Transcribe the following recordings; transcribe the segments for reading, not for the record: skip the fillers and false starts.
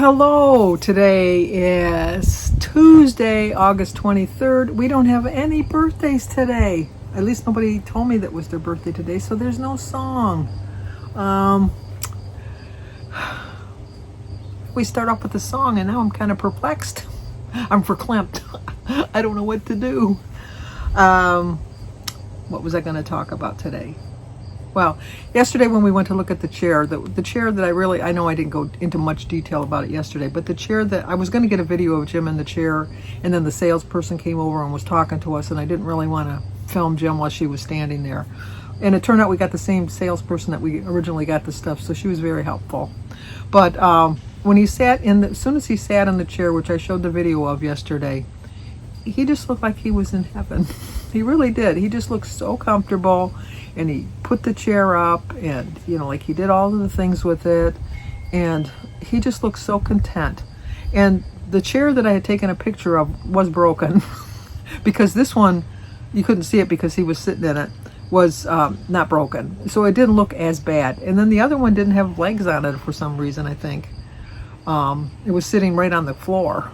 Hello. Today is Tuesday, August 23rd. We don't have any birthdays today. At least nobody told me that was their birthday today, so there's no song. We start off with a song, and now I'm kind of perplexed. I'm verklempt. I don't know what to do. What was I going to talk about today? Well, yesterday when we went to look at the chair, the chair that I know I didn't go into much detail about it yesterday, but the chair that I was going to get a video of Jim in the chair, and then the salesperson came over and was talking to us, and I didn't really want to film Jim while she was standing there. And it turned out we got the same salesperson that we originally got the stuff, so she was very helpful. But when he sat as soon as he sat in the chair, which I showed the video of yesterday, he just looked like he was in heaven. He really did. He just looked so comfortable, and he put the chair up, and like he did all of the things with it, and he just looked so content. And the chair that I had taken a picture of was broken because this one, you couldn't see it because he was sitting in it, was not broken, so it didn't look as bad. And then the other one didn't have legs on it for some reason. I think it was sitting right on the floor.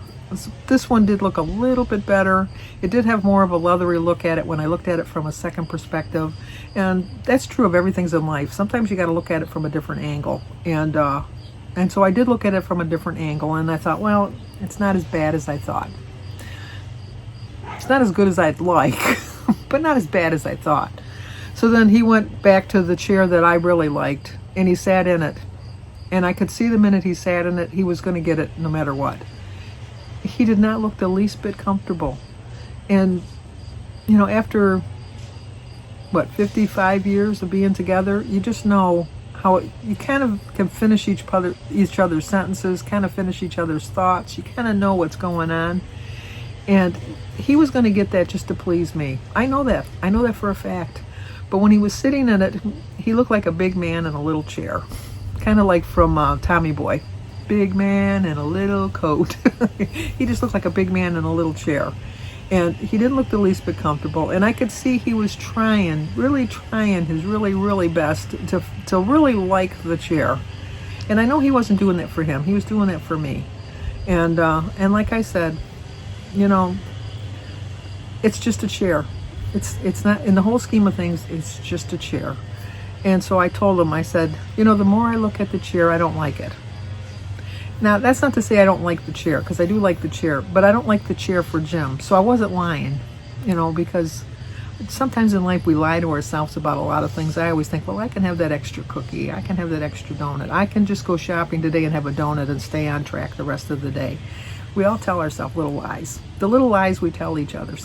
This one did look a little bit better. It did have more of a leathery look at it when I looked at it from a second perspective, and that's true of everything in life. Sometimes you got to look at it from a different angle, and so I did look at it from a different angle, and I thought, well, it's not as bad as I thought. It's not as good as I'd like, but not as bad as I thought. So then he went back to the chair that I really liked, and he sat in it, and I could see the minute he sat in it, he was going to get it no matter what. He did not look the least bit comfortable. And, after, 55 years of being together, you just know how you kind of can finish each other's sentences, kind of finish each other's thoughts. You kind of know what's going on. And he was going to get that just to please me. I know that. I know that for a fact. But when he was sitting in it, he looked like a big man in a little chair. Kind of like from Tommy Boy. Big man in a little coat. He just looked like a big man in a little chair, and he didn't look the least bit comfortable. And I could see he was really trying his really best to really like the chair. And I know he wasn't doing that for him. He was doing that for me. And like I said, it's just a chair. It's not, in the whole scheme of things, it's just a chair. And so I told him, I said, the more I look at the chair, I don't like it. Now, that's not to say I don't like the chair, because I do like the chair, but I don't like the chair for Jim. So I wasn't lying, because sometimes in life we lie to ourselves about a lot of things. I always think, well, I can have that extra cookie. I can have that extra donut. I can just go shopping today and have a donut and stay on track the rest of the day. We all tell ourselves little lies. The little lies we tell each other,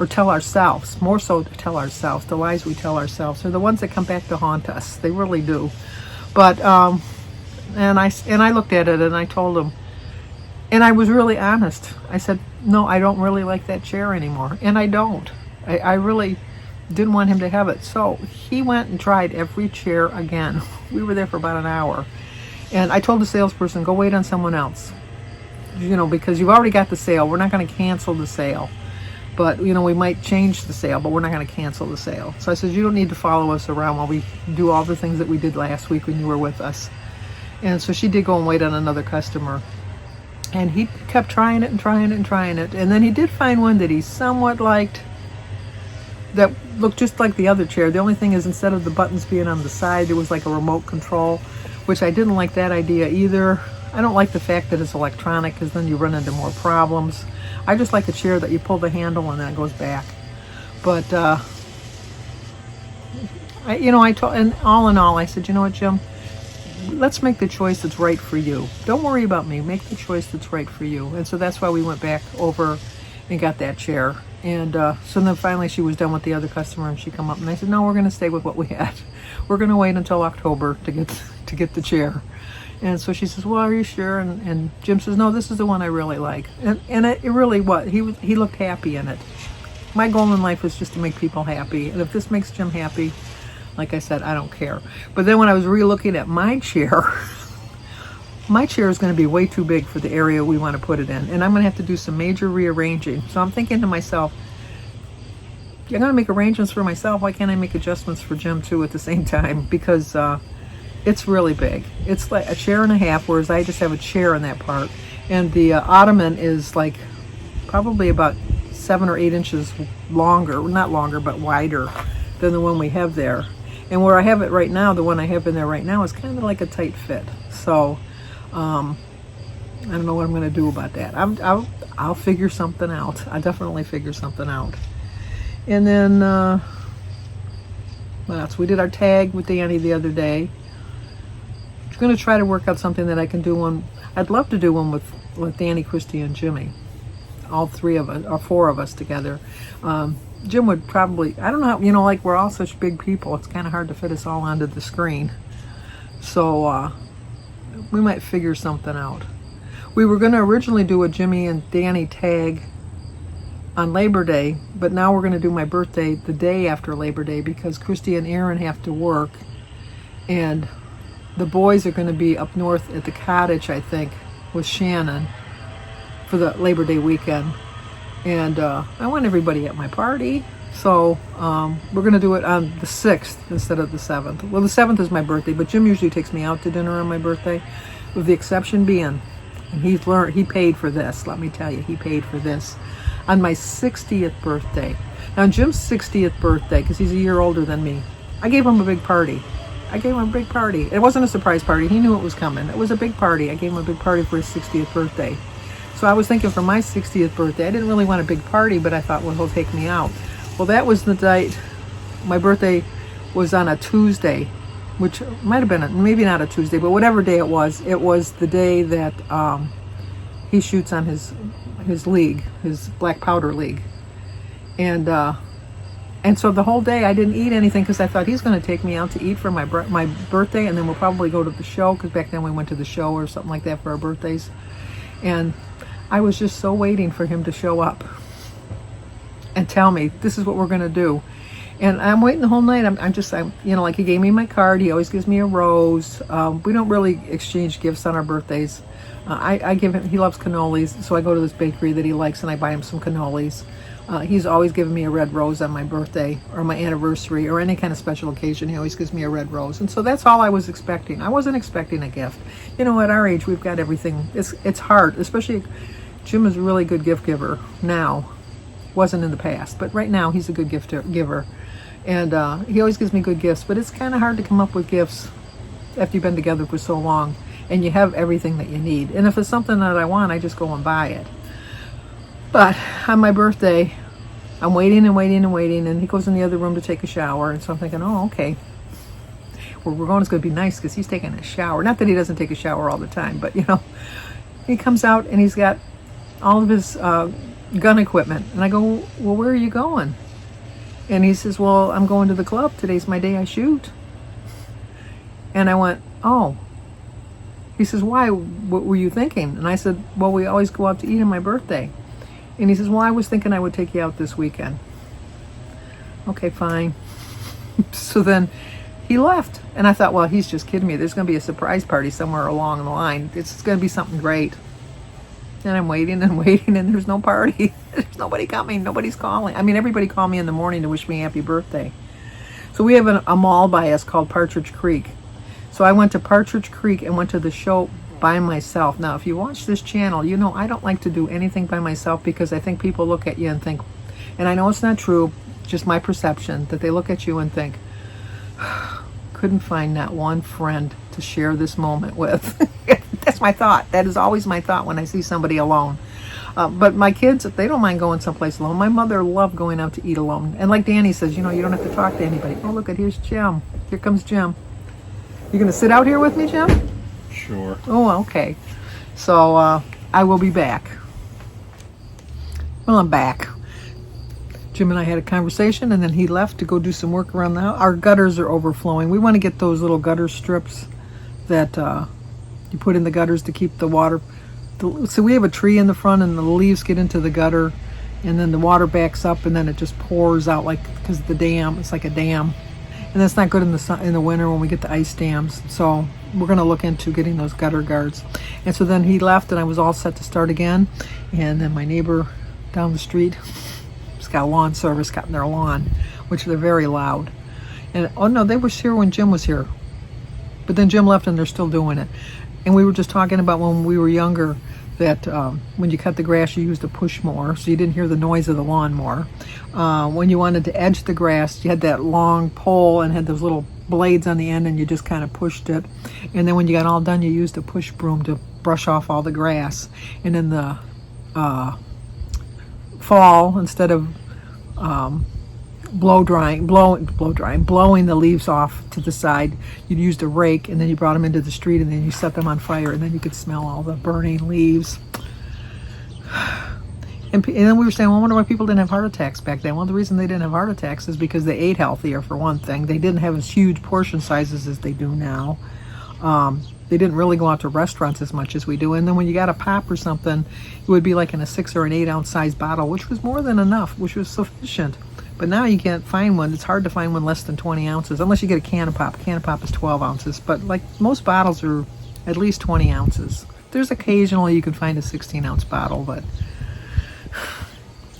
or tell ourselves, more so to tell ourselves. The lies we tell ourselves are the ones that come back to haunt us. They really do. But, And I looked at it, and I told him, and I was really honest. I said, no, I don't really like that chair anymore. And I don't. I really didn't want him to have it. So he went and tried every chair again. We were there for about an hour. And I told the salesperson, go wait on someone else. Because you've already got the sale. We're not going to cancel the sale. But, we might change the sale, but we're not going to cancel the sale. So I said, you don't need to follow us around while we do all the things that we did last week when you were with us. And so she did go and wait on another customer. And he kept trying it and trying it and trying it. And then he did find one that he somewhat liked that looked just like the other chair. The only thing is, instead of the buttons being on the side, there was like a remote control, which I didn't like that idea either. I don't like the fact that it's electronic, because then you run into more problems. I just like a chair that you pull the handle and then it goes back. But, I told, and all in all, I said, you know what, Jim? Let's make the choice that's right for you. Don't worry about me. Make the choice that's right for you. And so that's why we went back over and got that chair. And so then finally she was done with the other customer, and she come up, and I said, no, we're going to stay with what we had. We're going to wait until October to get the chair. And so she says, well, are you sure? And Jim says, no, this is the one I really like. And it really was. He looked happy in it. My goal in life is just to make people happy. And if this makes Jim happy, like I said, I don't care. But then when I was re-looking at my chair is going to be way too big for the area we want to put it in. And I'm going to have to do some major rearranging. So I'm thinking to myself, I'm going to make arrangements for myself. Why can't I make adjustments for Jim too at the same time? Because It's really big. It's like a chair and a half, whereas I just have a chair in that part. And the ottoman is like probably about 7 or 8 inches longer, not longer, but wider than the one we have there. And where I have it right now, the one I have in there right now, is kind of like a tight fit. So I don't know what I'm going to do about that. I'll figure something out. I definitely figure something out. And then what else? We did our tag with Danny the other day. I'm going to try to work out something that I can do one. I'd love to do one with Danny, Christy, and Jimmy. All 3 of us, or 4 of us together. Jim would probably, I don't know how, like we're all such big people, it's kind of hard to fit us all onto the screen. So we might figure something out. We were going to originally do a Jimmy and Danny tag on Labor Day, but now we're going to do my birthday the day after Labor Day because Christy and Aaron have to work, and the boys are going to be up north at the cottage, I think, with Shannon for the Labor Day weekend. And I want everybody at my party, so we're going to do it on the 6th instead of the 7th. Well, the 7th is my birthday, but Jim usually takes me out to dinner on my birthday, with the exception being, and he paid for this, let me tell you, he paid for this, on my 60th birthday. Now, on Jim's 60th birthday, because he's a year older than me, I gave him a big party. It wasn't a surprise party. He knew it was coming. It was a big party. I gave him a big party for his 60th birthday. So I was thinking for my 60th birthday, I didn't really want a big party, but I thought, well, he'll take me out. Well, that was the night. My birthday was on a Tuesday, which might have been, maybe not a Tuesday, but whatever day it was the day that he shoots on his league, his black powder league. And so the whole day I didn't eat anything because I thought he's going to take me out to eat for my birthday, and then we'll probably go to the show, because back then we went to the show or something like that for our birthdays. And I was just so waiting for him to show up and tell me, this is what we're going to do. And I'm waiting the whole night. I'm like, he gave me my card. He always gives me a rose. We don't really exchange gifts on our birthdays. I give him, he loves cannolis, so I go to this bakery that he likes and I buy him some cannolis. He's always given me a red rose on my birthday or my anniversary or any kind of special occasion. He always gives me a red rose. And so that's all I was expecting. I wasn't expecting a gift. At our age, we've got everything. It's hard, especially Jim is a really good gift giver now. Wasn't in the past, but right now he's a good gift giver. And he always gives me good gifts, but it's kind of hard to come up with gifts after you've been together for so long and you have everything that you need. And if it's something that I want, I just go and buy it. But on my birthday, I'm waiting and waiting and waiting, and he goes in the other room to take a shower, and so I'm thinking, oh, okay. Where we're going is going to be nice because he's taking a shower. Not that he doesn't take a shower all the time, but, he comes out and he's got all of his gun equipment. And I go, well, where are you going? And he says, well, I'm going to the club. Today's my day I shoot. And I went, oh. He says, why? What were you thinking? And I said, well, we always go out to eat on my birthday. And he says, well, I was thinking I would take you out this weekend. Okay, fine. So then he left. And I thought, well, he's just kidding me. There's going to be a surprise party somewhere along the line. It's going to be something great. And I'm waiting and waiting, and there's no party. There's nobody coming. Nobody's calling. I mean, everybody called me in the morning to wish me happy birthday. So we have a mall by us called Partridge Creek. So I went to Partridge Creek and went to the show by myself. Now, if you watch this channel, I don't like to do anything by myself because I think people look at you and think, and I know it's not true, just my perception, that they look at you and think, couldn't find that one friend to share this moment with. That's my thought. That is always my thought when I see somebody alone. But my kids, they don't mind going someplace alone. My mother loved going out to eat alone. And like Danny says, you don't have to talk to anybody. Oh, look, here's Jim. Here comes Jim. You going to sit out here with me, Jim? Sure. Oh, okay. So I will be back. Well, I'm back. Jim and I had a conversation, and then he left to go do some work around the house. Our gutters are overflowing. We want to get those little gutter strips that you put in the gutters to keep the water. So we have a tree in the front, and the leaves get into the gutter, and then the water backs up, and then it just pours out because of the dam. It's like a dam, and that's not good in the winter when we get the ice dams. So we're going to look into getting those gutter guards. And so then he left, and I was all set to start again. And then my neighbor down the street has got a lawn service cutting their lawn, which they're very loud. And oh no, they were here when Jim was here. But then Jim left and they're still doing it. And we were just talking about when we were younger that when you cut the grass, you used a push mower, so you didn't hear the noise of the lawnmower. When you wanted to edge the grass, you had that long pole and had those little blades on the end, and you just kind of pushed it. And then when you got all done, you used a push broom to brush off all the grass. And in the fall, instead of blowing the leaves off to the side, you used a rake, and then you brought them into the street, and then you set them on fire, and then you could smell all the burning leaves. And then we were saying, well, I wonder why people didn't have heart attacks back then. Well, the reason they didn't have heart attacks is because they ate healthier, for one thing. They didn't have as huge portion sizes as they do now. They didn't really go out to restaurants as much as we do. And then when you got a pop or something, it would be like in a 6 or an 8 ounce size bottle, which was more than enough, which was sufficient. But now you can't find one. It's hard to find one less than 20 ounces, unless you get a can of pop. A can of pop is 12 ounces. But like most bottles are at least 20 ounces. There's occasionally you can find a 16 ounce bottle, but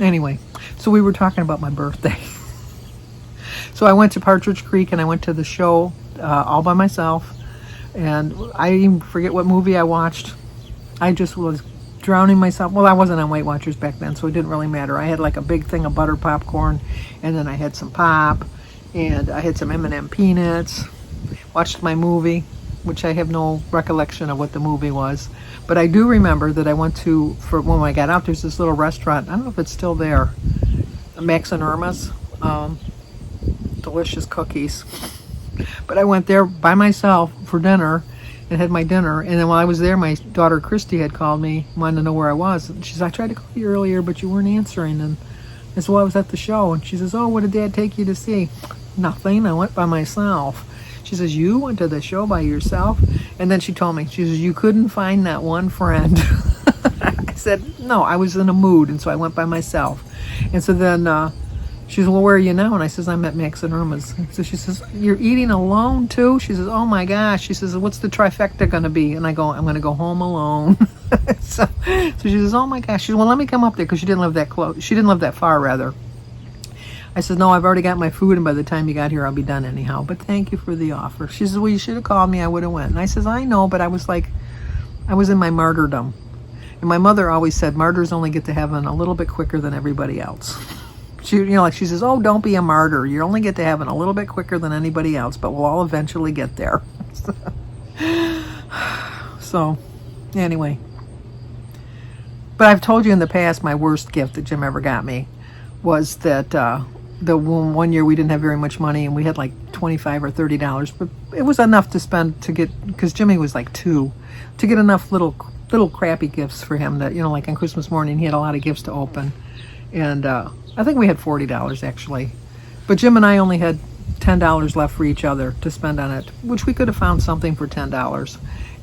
anyway. So we were talking about my birthday. So I went to Partridge Creek and I went to the show all by myself. And I even forget what movie I watched. I just was drowning myself. Well, I wasn't on Weight Watchers back then, so it didn't really matter. I had like a big thing of butter popcorn, and then I had some pop, and I had some M&M peanuts. Watched my movie, which I have no recollection of what the movie was. But I do remember that I went to, for when I got out, there's this little restaurant. I don't know if it's still there. Max and Irma's. Delicious cookies. But I went there by myself for dinner and had my dinner. And then while I was there, my daughter Christy had called me, wanted to know where I was. And she said, I tried to call you earlier, but you weren't answering. And I said, well, I was at the show. And she says, oh, what did Dad take you to see? Nothing. I went by myself. She says, you went to the show by yourself? And then she told me, she says, you couldn't find that one friend. I said, no, I was in a mood, and so I went by myself. And so then she says, well, where are you now? And I says, I'm at Max and Irma's. So she says, you're eating alone too? She says, oh my gosh. She says, what's the trifecta going to be? And I go, I'm going to go home alone. so she says, oh my gosh. She says, well, let me come up there, because she didn't live that close. She didn't live that far, rather. I said, no, I've already got my food, and by the time you got here, I'll be done anyhow. But thank you for the offer. She says, well, you should have called me. I would have went. And I says, I know, but I was like, I was in my martyrdom. And my mother always said, martyrs only get to heaven a little bit quicker than everybody else. She, like she says, oh, don't be a martyr. You only get to heaven a little bit quicker than anybody else, but we'll all eventually get there. So, anyway. But I've told you in the past, my worst gift that Jim ever got me was that the one year we didn't have very much money, and we had like $25 or $30, but it was enough to spend to get, because Jimmy was like 2, to get enough little crappy gifts for him that, like on Christmas morning, he had a lot of gifts to open. And I think we had $40 actually. But Jim and I only had $10 left for each other to spend on it, which we could have found something for $10.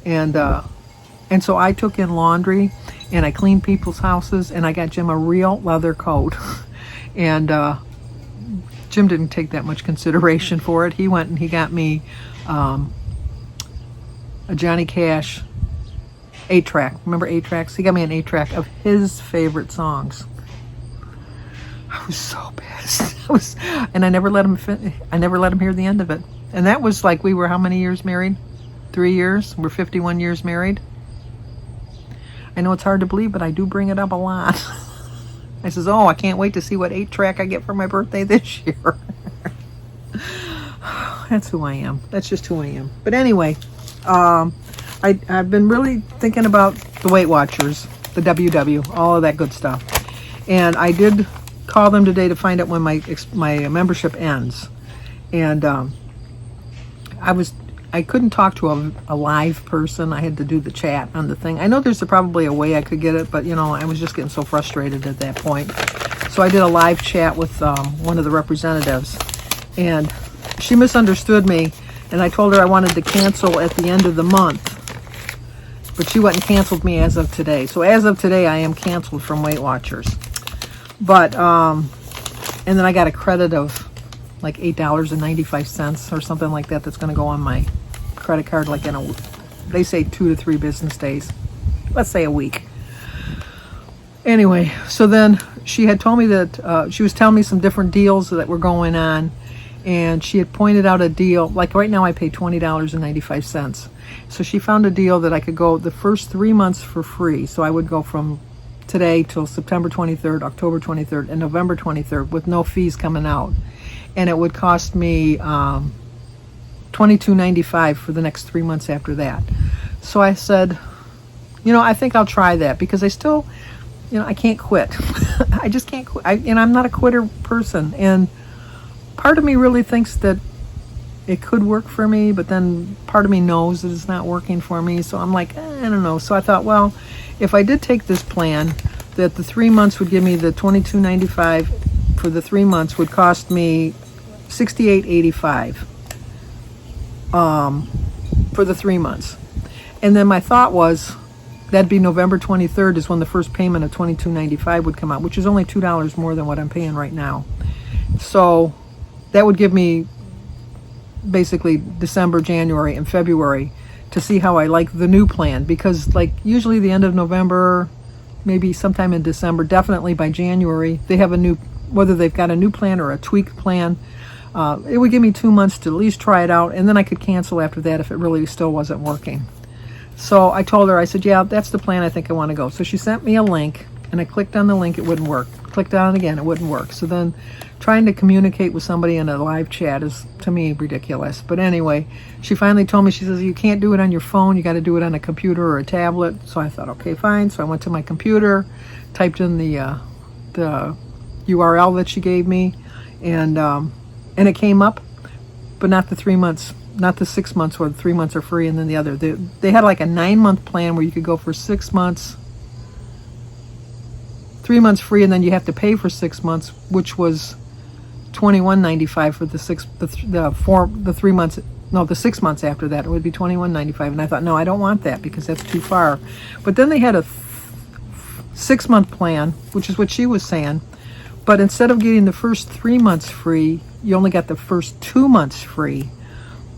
And so I took in laundry, and I cleaned people's houses, and I got Jim a real leather coat. And Jim didn't take that much consideration for it. He went and he got me a Johnny Cash 8-track. Remember 8-tracks? He got me an 8-track of his favorite songs. I was so pissed. And I never let him hear the end of it. And that was like, we were how many years married? 3 years? We're 51 years married. I know it's hard to believe, but I do bring it up a lot. I says, oh, I can't wait to see what 8-track I get for my birthday this year. That's who I am. That's just who I am. But anyway, I've been really thinking about the Weight Watchers, the WW, all of that good stuff. And I did call them today to find out when my membership ends. And I couldn't talk to a live person. I had to do the chat on the thing. I know there's probably a way I could get it, but I was just getting so frustrated at that point. So I did a live chat with one of the representatives, and she misunderstood me, and I told her I wanted to cancel at the end of the month. But she went and canceled me as of today. So as of today, I am canceled from Weight Watchers. But, and then I got a credit of like $8.95 or something like that that's going to go on my credit card, like they say 2 to 3 business days. Let's say a week. Anyway, so then she had told me that she was telling me some different deals that were going on, and she had pointed out a deal. Like right now I pay $20.95. So she found a deal that I could go the first 3 months for free. So I would go from today till September 23rd, October 23rd, and November 23rd with no fees coming out. And it would cost me $22.95 for the next 3 months after that. So I said, I think I'll try that, because I still, I can't quit. I just can't quit. I'm not a quitter person. And part of me really thinks that it could work for me, but then part of me knows that it's not working for me. So I'm like, I don't know. So I thought, well, if I did take this plan, that the 3 months would give me the $22.95 for the 3 months would cost me $68.85 for the 3 months. And then my thought was that'd be November 23rd is when the first payment of $22.95 would come out, which is only $2 more than what I'm paying right now. So that would give me basically December, January, and February to see how I like the new plan, because like usually the end of November, maybe sometime in December, definitely by January, they have a new, whether they've got a new plan or a tweaked plan. It would give me 2 months to at least try it out, and then I could cancel after that if it really still wasn't working. So I told her, I said, yeah, that's the plan, I think I want to go. So she sent me a link, and I clicked on the link, it wouldn't work. Clicked on it again, it wouldn't work. So then trying to communicate with somebody in a live chat is, to me, ridiculous. But anyway, she finally told me, she says, you can't do it on your phone, you got to do it on a computer or a tablet. So I thought, okay, fine. So I went to my computer, typed in the URL that she gave me, and it came up, but not the 3 months, not the 6 months where the 3 months are free, and then the other. They had like a 9-month plan where you could go for 6 months, 3 months free, and then you have to pay for 6 months, which was $21.95 for the 3 months. No, the 6 months after that, it would be $21.95. And I thought, no, I don't want that because that's too far. But then they had a 6-month plan, which is what she was saying. But instead of getting the first 3 months free, you only got the first 2 months free.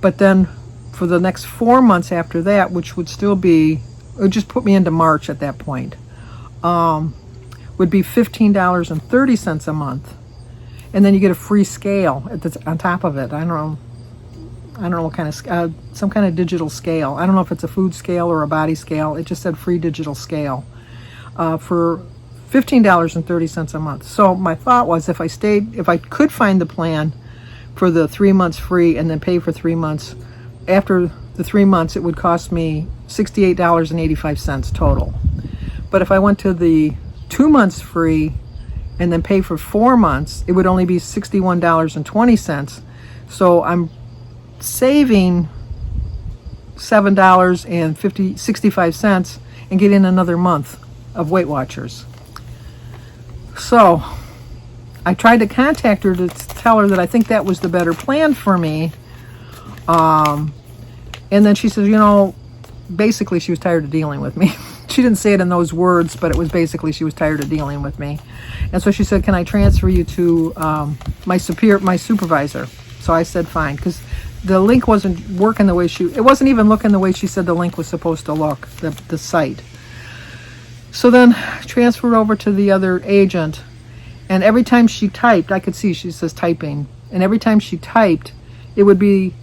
But then for the next 4 months after that, which would still be, it would just put me into March at that point, would be $15.30 a month. And then you get a free scale on top of it. I don't know what kind of, some kind of digital scale. I don't know if it's a food scale or a body scale. It just said free digital scale for $15.30 a month. So my thought was, if I could find the plan for the 3 months free and then pay for 3 months, after the 3 months, it would cost me $68.85 total. But if I went to the 2 months free and then pay for 4 months, it would only be $61.20. So I'm saving $7.65 and getting another month of Weight Watchers. So I tried to contact her to tell her that I think that was the better plan for me. And then she says, basically she was tired of dealing with me. She didn't say it in those words, but it was basically she was tired of dealing with me. And so she said, can I transfer you to my supervisor? So I said, fine, because the link wasn't working the way it wasn't even looking the way she said the link was supposed to look, the site. So then transferred over to the other agent, and every time she typed, I could see she says typing, and every time she typed, it would be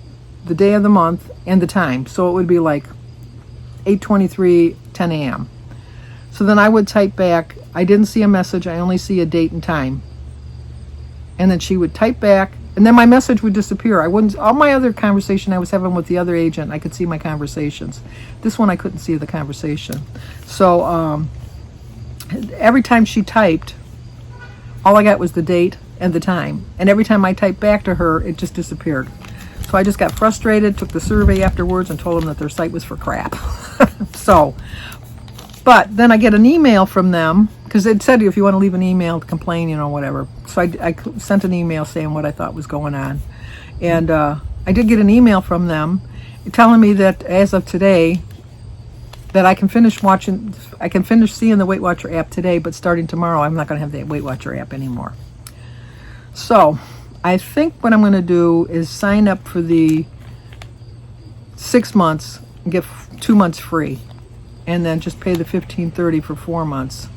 the day of the month and the time. So it would be like 8:23, 10 a.m. So then I would type back, I didn't see a message, I only see a date and time. And then she would type back, and then my message would disappear. All my other conversation I was having with the other agent, I could see my conversations. This one I couldn't see the conversation. So every time she typed, all I got was the date and the time. And every time I typed back to her, it just disappeared. So I just got frustrated, took the survey afterwards, and told them that their site was for crap. But then I get an email from them, because it said if you want to leave an email to complain, whatever. So I sent an email saying what I thought was going on. And I did get an email from them telling me that as of today, that I can finish seeing the Weight Watcher app today, but starting tomorrow, I'm not going to have the Weight Watcher app anymore. So I think what I'm going to do is sign up for the 6 months and get 2 months free, and then just pay the $15.30 for 4 months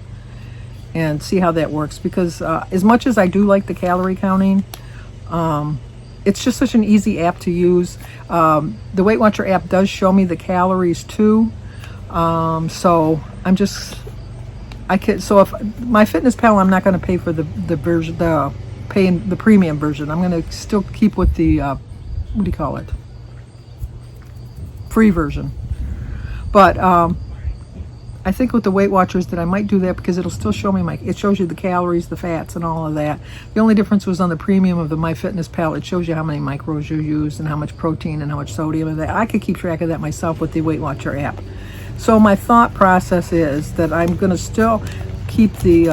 and see how that works. Because as much as I do like the calorie counting, it's just such an easy app to use. The Weight Watcher app does show me the calories too. So I'm just, so if my Fitness Pal, I'm not going to pay for the version, paying the premium version. I'm going to still keep with the, what do you call it? Free version. But I think with the Weight Watchers that I might do that because it'll still show me it shows you the calories, the fats, and all of that. The only difference was on the premium of the MyFitnessPal. It shows you how many micros you use and how much protein and how much sodium and that. I could keep track of that myself with the Weight Watcher app. So my thought process is that I'm going to still keep the,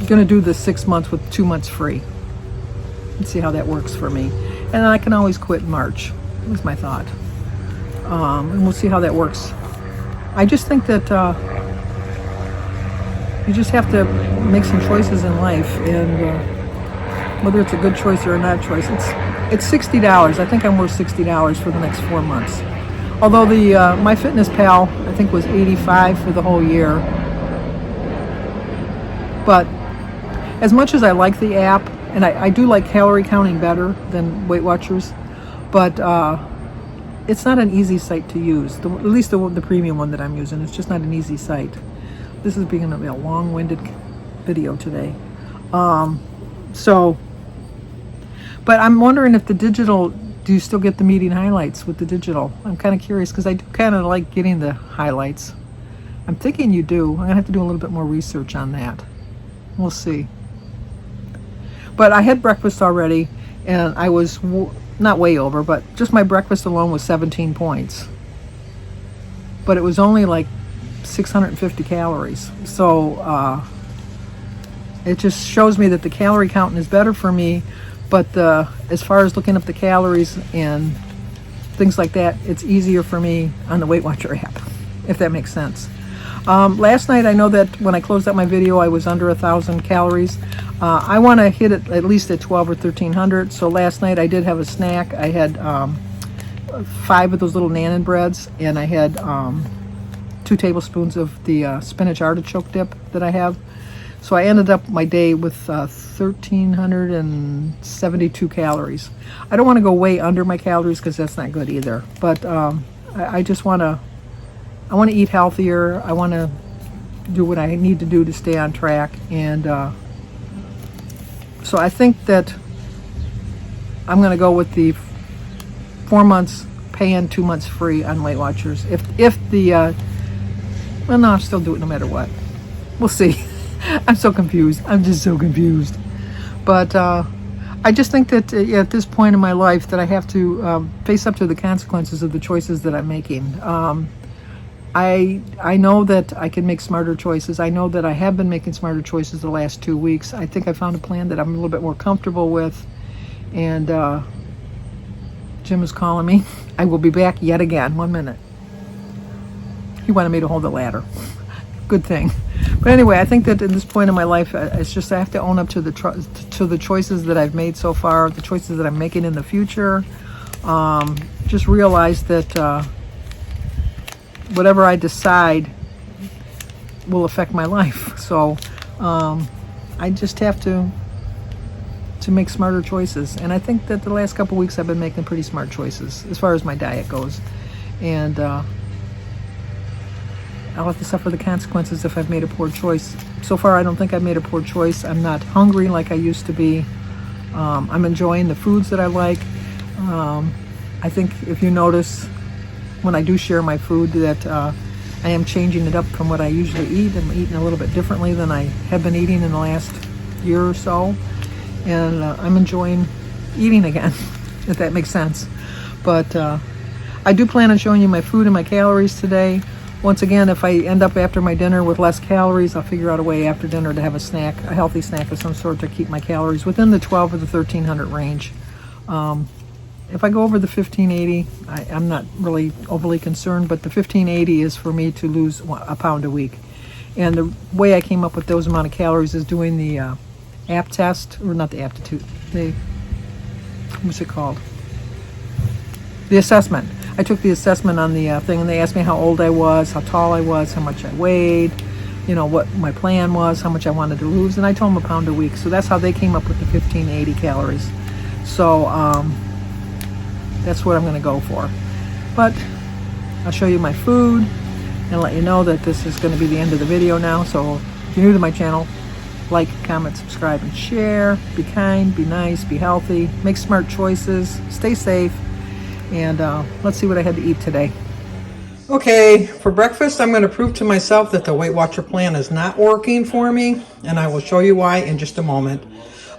going to do the 6 months with 2 months free. And see how that works for me. And then I can always quit in March, is my thought. And we'll see how that works. I just think that you just have to make some choices in life, and whether it's a good choice or a not choice, it's $60. I think I'm worth $60 for the next 4 months. Although the MyFitnessPal, I think, was $85 for the whole year. But as much as I like the app, and I do like calorie counting better than Weight Watchers, but it's not an easy site to use. At least the premium one that I'm using. It's just not an easy site. This is being a long-winded video today. But I'm wondering if the digital, do you still get the meeting highlights with the digital? I'm kind of curious because I do kind of like getting the highlights. I'm thinking you do. I'm going to have to do a little bit more research on that. We'll see. But I had breakfast already, and I was not way over, but just my breakfast alone was 17 points. But it was only like 650 calories. So it just shows me that the calorie counting is better for me, but as far as looking up the calories and things like that, it's easier for me on the Weight Watcher app, if that makes sense. Last night, I know that when I closed out my video, I was under 1,000 calories. I want to hit it at least at 12 or 1,300. So last night I did have a snack. I had 5 of those little Nanan breads, and I had 2 tablespoons of the spinach artichoke dip that I have. So I ended up my day with 1,372 calories. I don't want to go way under my calories because that's not good either. But I just want to, eat healthier. I want to do what I need to do to stay on track. And so I think that I'm going to go with the 4 months pay and 2 months free on Weight Watchers. If the, well, no, I'll still do it no matter what. We'll see. I'm so confused. I'm just so confused. But I just think that at this point in my life that I have to face up to the consequences of the choices that I'm making. I know that I can make smarter choices. I know that I have been making smarter choices the last 2 weeks. I think I found a plan that I'm a little bit more comfortable with. And Jim is calling me. I will be back yet again. 1 minute. He wanted me to hold the ladder. Good thing. But anyway, I think that at this point in my life, it's just I have to own up to the choices that I've made so far, the choices that I'm making in the future. Just realize that whatever I decide will affect my life. So I just have to make smarter choices. And I think that the last couple weeks I've been making pretty smart choices as far as my diet goes. And I'll have to suffer the consequences if I've made a poor choice. So far, I don't think I've made a poor choice. I'm not hungry like I used to be. I'm enjoying the foods that I like. I think if you notice when I do share my food that I am changing it up from what I usually eat. I'm eating a little bit differently than I have been eating in the last year or so. And I'm enjoying eating again, if that makes sense. But I do plan on showing you my food and my calories today. Once again, if I end up after my dinner with less calories, I'll figure out a way after dinner to have a snack, a healthy snack of some sort to keep my calories within the 12 or the 1,300 range. If I go over the 1,580, I'm not really overly concerned, but the 1,580 is for me to lose a pound a week. And the way I came up with those amount of calories is doing the app test, or not the aptitude, what's it called? The assessment. I took the assessment on the thing, and they asked me how old I was, how tall I was, how much I weighed, you know, what my plan was, how much I wanted to lose, and I told them a pound a week. So that's how they came up with the 1,580 calories. So that's what I'm going to go for. But I'll show you my food and let you know that this is going to be the end of the video now. So if you're new to my channel, like, comment, subscribe, and share. Be kind, be nice, be healthy, make smart choices, stay safe, and let's see what I had to eat today. Okay, for breakfast, I'm going to prove to myself that the Weight Watcher plan is not working for me, and I will show you why in just a moment.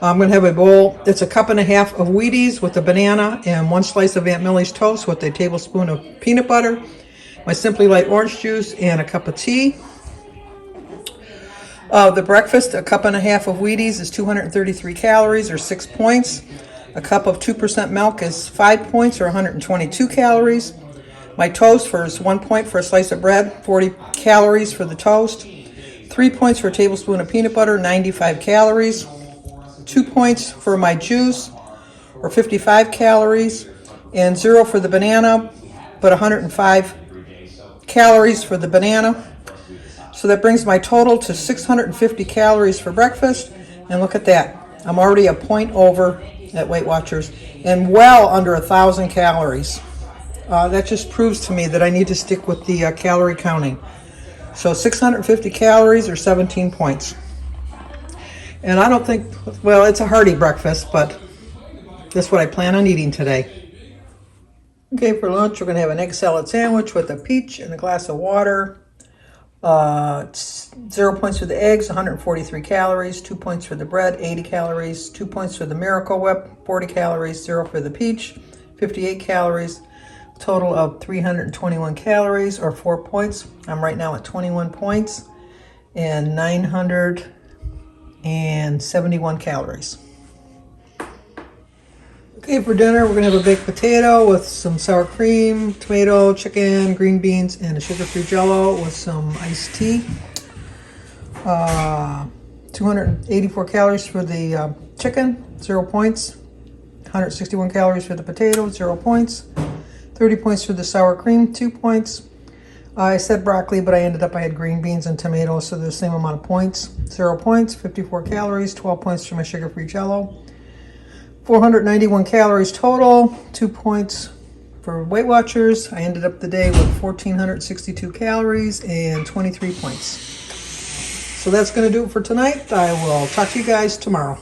I'm going to have a bowl. It's a 1.5 cups of Wheaties with a banana and 1 slice of Aunt Millie's toast with a tablespoon of peanut butter, my Simply Light orange juice, and a cup of tea. The breakfast, a 1.5 cups of Wheaties is 233 calories or 6 points. A cup of 2% milk is 5 points or 122 calories. My toast is 1 point for a slice of bread, 40 calories for the toast. 3 points for a tablespoon of peanut butter, 95 calories. 2 points for my juice, or 55 calories. And 0 for the banana, but 105 calories for the banana. So that brings my total to 650 calories for breakfast. And look at that. I'm already a point over at Weight Watchers and well under 1,000 calories. That just proves to me that I need to stick with the calorie counting. So 650 calories or 17 points. And I don't think, well, it's a hearty breakfast, but that's what I plan on eating today. Okay, for lunch, we're going to have an egg salad sandwich with a peach and a glass of water. 0 points for the eggs, 143 calories. 2 points for the bread, 80 calories. 2 points for the Miracle Whip, 40 calories. 0 for the peach, 58 calories. Total of 321 calories or 4 points. I'm right now at 21 points and 971 calories. Okay, for dinner, we're going to have a baked potato with some sour cream, tomato, chicken, green beans, and a sugar-free Jell-O with some iced tea. 284 calories for the chicken, 0 points. 161 calories for the potato, 0 points. 30 points for the sour cream, 2 points. I said broccoli, but I had green beans and tomatoes, so they're the same amount of points. 0 points, 54 calories, 12 points for my sugar-free Jell-O. 491 calories total, 2 points for Weight Watchers. I ended up the day with 1,462 calories and 23 points. So that's going to do it for tonight. I will talk to you guys tomorrow.